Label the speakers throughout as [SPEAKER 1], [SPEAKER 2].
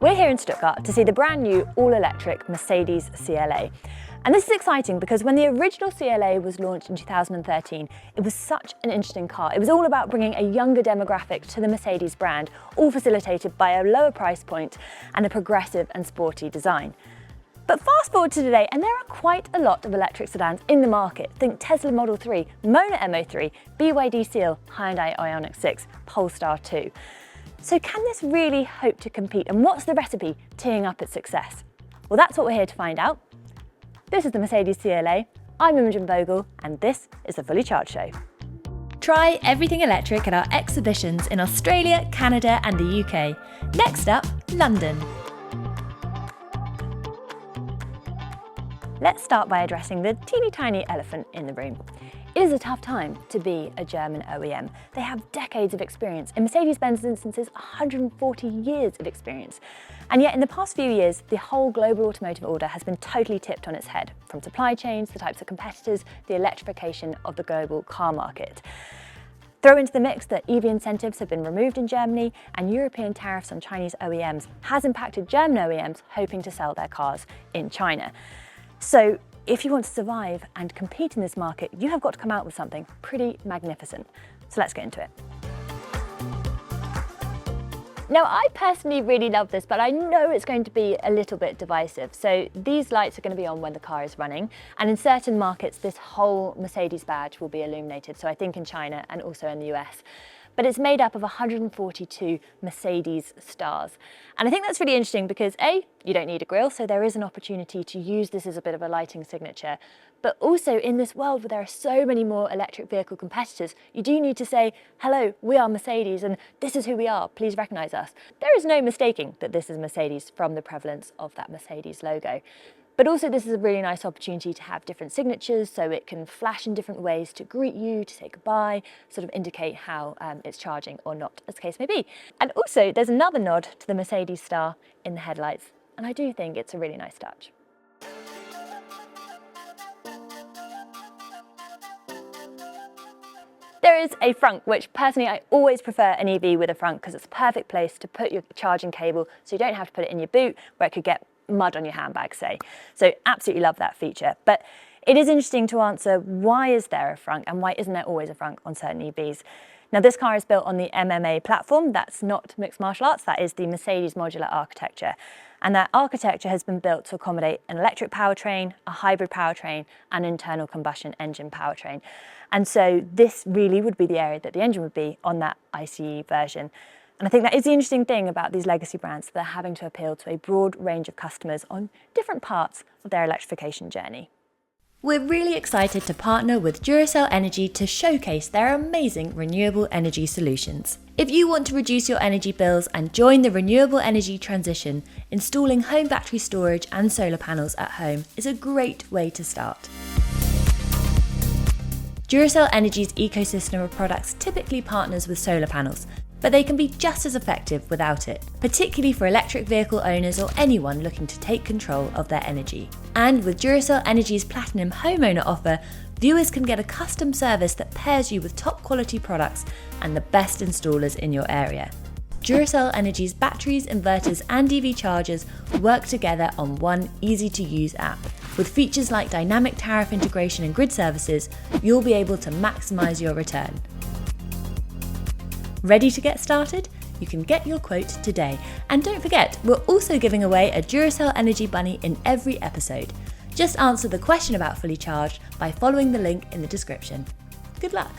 [SPEAKER 1] We're here in Stuttgart to see the brand new all-electric Mercedes CLA. And this is exciting because when the original CLA was launched in 2013, it was such an interesting car. It was all about bringing a younger demographic to the Mercedes brand, all facilitated by a lower price point and a progressive and sporty design. But fast forward to today, and there are quite a lot of electric sedans in the market. Think Tesla Model 3, Mona MO3, BYD Seal, Hyundai Ioniq 6, Polestar 2. So can this really hope to compete, and what's the recipe teeing up its success? Well, that's what we're here to find out. This is the Mercedes CLA, I'm Imogen, and this is the Fully Charged Show.
[SPEAKER 2] Try everything electric at our exhibitions in Australia, Canada and the UK. Next up, London.
[SPEAKER 1] Let's start by addressing the teeny tiny elephant in the room. It is a tough time to be a German OEM. They have decades of experience. In Mercedes-Benz instances, 140 years of experience. And yet in the past few years, the whole global automotive order has been totally tipped on its head, from supply chains, the types of competitors, the electrification of the global car market. Throw into the mix that EV incentives have been removed in Germany, and European tariffs on Chinese OEMs has impacted German OEMs hoping to sell their cars in China. So if you want to survive and compete in this market, you have got to come out with something pretty magnificent. So let's get into it. Now, I personally really love this, but I know it's going to be a little bit divisive. So these lights are going to be on when the car is running, and in certain markets, this whole Mercedes badge will be illuminated. So I think in China and also in the US. But it's made up of 142 Mercedes stars. And I think that's really interesting because A, you don't need a grille, so there is an opportunity to use this as a bit of a lighting signature. But also in this world where there are so many more electric vehicle competitors, you do need to say, hello, we are Mercedes and this is who we are, please recognize us. There is no mistaking that this is Mercedes from the prevalence of that Mercedes logo. But also this is a really nice opportunity to have different signatures, so it can flash in different ways to greet you, to say goodbye, sort of indicate how it's charging or not, as the case may be. And also there's another nod to the Mercedes star in the headlights, and I do think it's a really nice touch. There is a Frunk, which personally I always prefer an EV with a Frunk because it's a perfect place to put your charging cable so you don't have to put it in your boot where it could get mud on your handbag, say. So absolutely love that feature. But it is interesting to answer, why is there a Frunk and why isn't there always a Frunk on certain EVs? Now, this car is built on the MMA platform. That's not mixed martial arts, that is the Mercedes modular architecture. And that architecture has been built to accommodate an electric powertrain, a hybrid powertrain, and internal combustion engine powertrain. And so this really would be the area that the engine would be on that ICE version. And I think that is the interesting thing about these legacy brands. They're having to appeal to a broad range of customers on different parts of their electrification journey.
[SPEAKER 2] We're really excited to partner with Duracell Energy to showcase their amazing renewable energy solutions. If you want to reduce your energy bills and join the renewable energy transition, installing home battery storage and solar panels at home is a great way to start. Duracell Energy's ecosystem of products typically partners with solar panels, but they can be just as effective without it, particularly for electric vehicle owners or anyone looking to take control of their energy. And with Duracell Energy's Platinum Homeowner offer, viewers can get a custom service that pairs you with top quality products and the best installers in your area. Duracell Energy's batteries, inverters and EV chargers work together on one easy-to-use app. With features like dynamic tariff integration and grid services, you'll be able to maximise your return. Ready to get started? You can get your quote today. And don't forget, we're also giving away a Duracell Energy Bunny in every episode. Just answer the question about Fully Charged by following the link in the description. Good luck!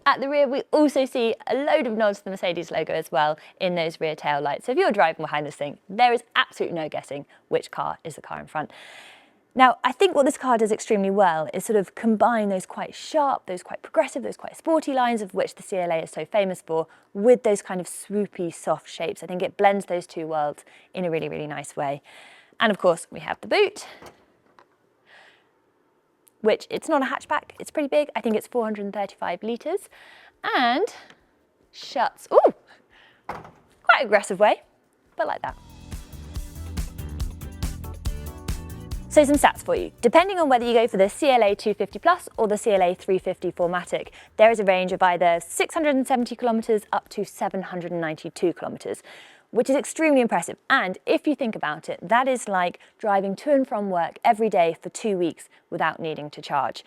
[SPEAKER 1] At the rear, we also see a load of nods to the Mercedes logo as well in those rear tail lights. So if you're driving behind this thing, there is absolutely no guessing which car is the car in front. Now, I think what this car does extremely well is sort of combine those quite sharp, those quite progressive, those quite sporty lines of which the CLA is so famous for, with those kind of swoopy, soft shapes. I think it blends those two worlds in a really, really nice way. And of course, we have the boot, which it's not a hatchback, it's pretty big. I think it's 435 litres and shuts, ooh, quite aggressive way, but like that. So some stats for you. Depending on whether you go for the CLA 250 Plus or the CLA 350 4MATIC, there is a range of either 670 kilometres up to 792 kilometres, which is extremely impressive. And if you think about it, that is like driving to and from work every day for 2 weeks without needing to charge.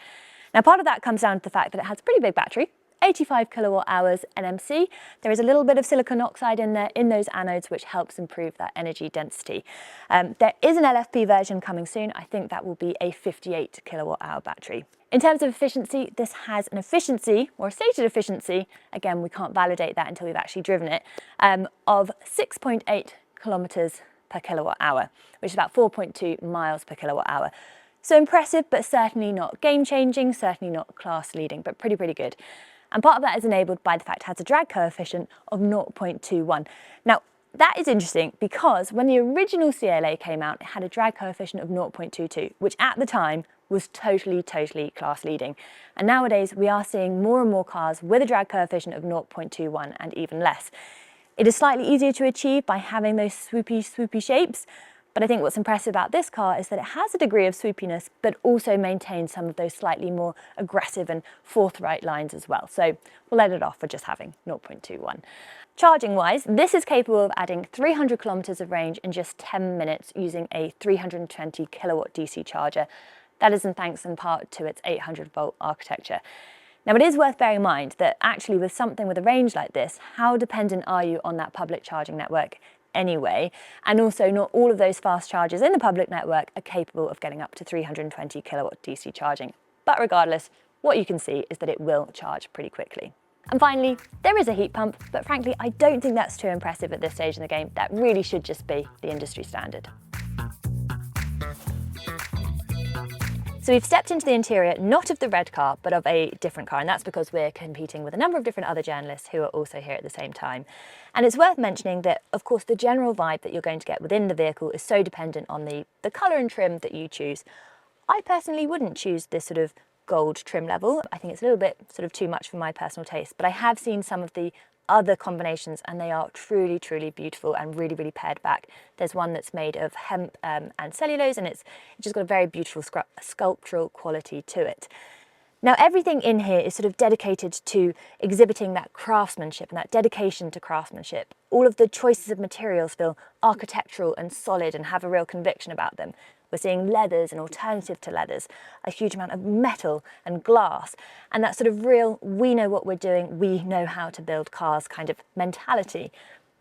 [SPEAKER 1] Now, part of that comes down to the fact that it has a pretty big battery, 85 kilowatt hours NMC. There is a little bit of silicon oxide in there in those anodes, which helps improve that energy density. There is an LFP version coming soon. I think that will be a 58 kilowatt hour battery. In terms of efficiency, this has an efficiency, or a stated efficiency, again, we can't validate that until we've actually driven it, of 6.8 kilometers per kilowatt hour, which is about 4.2 miles per kilowatt hour. So impressive, but certainly not game-changing, certainly not class-leading, but pretty good. And part of that is enabled by the fact it has a drag coefficient of 0.21. Now, that is interesting because when the original CLA came out, it had a drag coefficient of 0.22, which at the time was totally class-leading. And nowadays, we are seeing more and more cars with a drag coefficient of 0.21 and even less. It is slightly easier to achieve by having those swoopy shapes, but I think what's impressive about this car is that it has a degree of swoopiness, but also maintains some of those slightly more aggressive and forthright lines as well. So we'll let it off for just having 0.21. Charging wise, this is capable of adding 300 kilometers of range in just 10 minutes using a 320 kilowatt DC charger. That is in thanks in part to its 800 volt architecture. Now, it is worth bearing in mind that actually with something with a range like this, how dependent are you on that public charging network anyway? And also not all of those fast chargers in the public network are capable of getting up to 320 kilowatt DC charging. But regardless, what you can see is that it will charge pretty quickly. And finally, there is a heat pump, but frankly, I don't think that's too impressive at this stage in the game. That really should just be the industry standard. So we've stepped into the interior, not of the red car, but of a different car, and that's because we're competing with a number of different other journalists who are also here at the same time. And it's worth mentioning that, of course, the general vibe that you're going to get within the vehicle is so dependent on the colour and trim that you choose. I personally wouldn't choose this sort of gold trim level. I think it's a little bit sort of too much for my personal taste, but I have seen some of the other combinations and they are truly beautiful and really pared back. There's one that's made of hemp and cellulose, and it's just got a very beautiful sculptural quality to it. Now, everything in here is sort of dedicated to exhibiting that craftsmanship and that dedication to craftsmanship. All of the choices of materials feel architectural and solid and have a real conviction about them. We're seeing leathers and alternative to leathers, a huge amount of metal and glass, and that sort of real, we know what we're doing, we know how to build cars kind of mentality.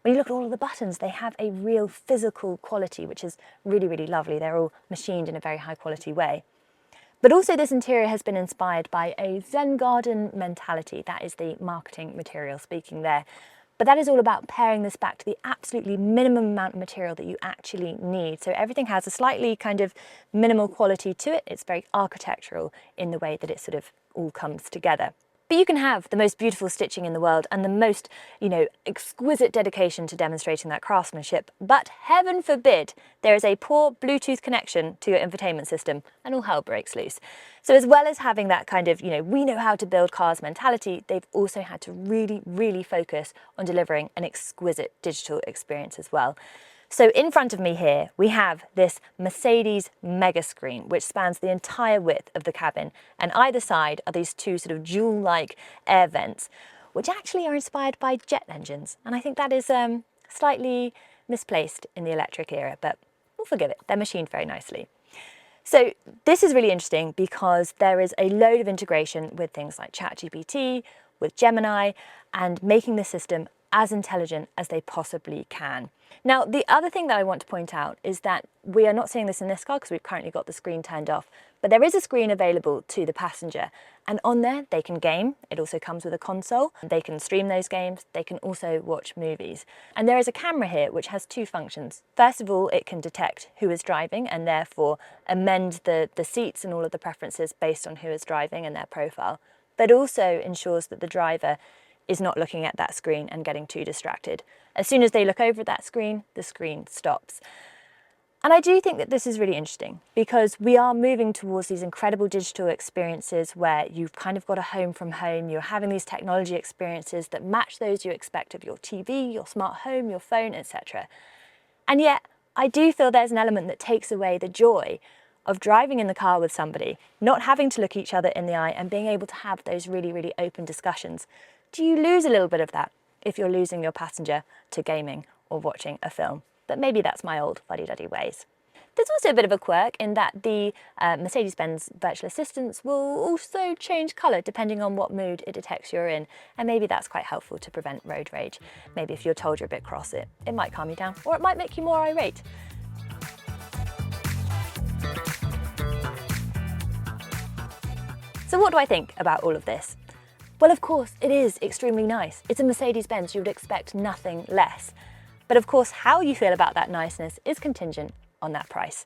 [SPEAKER 1] When you look at all of the buttons, they have a real physical quality, which is really lovely. They're all machined in a very high quality way. But also this interior has been inspired by a Zen garden mentality. That is the marketing material speaking there. But that is all about paring this back to the absolutely minimum amount of material that you actually need. So everything has a slightly kind of minimal quality to it. It's very architectural in the way that it sort of all comes together. But you can have the most beautiful stitching in the world and the most, exquisite dedication to demonstrating that craftsmanship. But heaven forbid there is a poor Bluetooth connection to your infotainment system and all hell breaks loose. So as well as having that kind of, we know how to build cars mentality, they've also had to really focus on delivering an exquisite digital experience as well. So in front of me here, we have this Mercedes mega screen, which spans the entire width of the cabin. And either side are these two sort of jewel-like air vents, which actually are inspired by jet engines. And I think that is slightly misplaced in the electric era, but we'll forgive it. They're machined very nicely. So this is really interesting because there is a load of integration with things like ChatGPT, with Gemini, and making the system as intelligent as they possibly can. Now, the other thing that I want to point out is that we are not seeing this in this car because we've currently got the screen turned off, but there is a screen available to the passenger, and on there they can game. It also comes with a console. They can stream those games. They can also watch movies. And there is a camera here which has two functions. First of all, it can detect who is driving and therefore amend the seats and all of the preferences based on who is driving and their profile, but also ensures that the driver is not looking at that screen and getting too distracted. As soon as they look over at that screen, the screen stops. And I do think that this is really interesting because we are moving towards these incredible digital experiences where you've kind of got a home from home, you're having these technology experiences that match those you expect of your TV, your smart home, your phone, etc. And yet, I do feel there's an element that takes away the joy of driving in the car with somebody, not having to look each other in the eye and being able to have those really, really open discussions? Do you lose a little bit of that if you're losing your passenger to gaming or watching a film? But maybe that's my old fuddy-duddy ways. There's also a bit of a quirk in that the Mercedes-Benz virtual assistants will also change colour depending on what mood it detects you're in, and maybe that's quite helpful to prevent road rage. Maybe if you're told you're a bit cross, it might calm you down, or it might make you more irate. So what do I think about all of this? Well, of course, it is extremely nice. It's a Mercedes-Benz, you would expect nothing less. But of course, how you feel about that niceness is contingent on that price.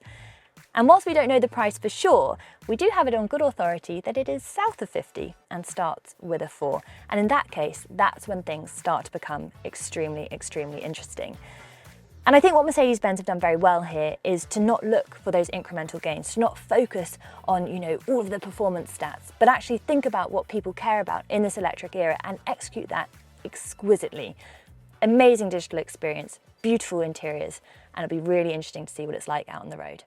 [SPEAKER 1] And whilst we don't know the price for sure, we do have it on good authority that it is south of 50 and starts with a 4. And in that case, that's when things start to become extremely, extremely interesting. And I think what Mercedes-Benz have done very well here is to not look for those incremental gains, to not focus on, all of the performance stats, but actually think about what people care about in this electric era and execute that exquisitely. Amazing digital experience, beautiful interiors, and it'll be really interesting to see what it's like out on the road.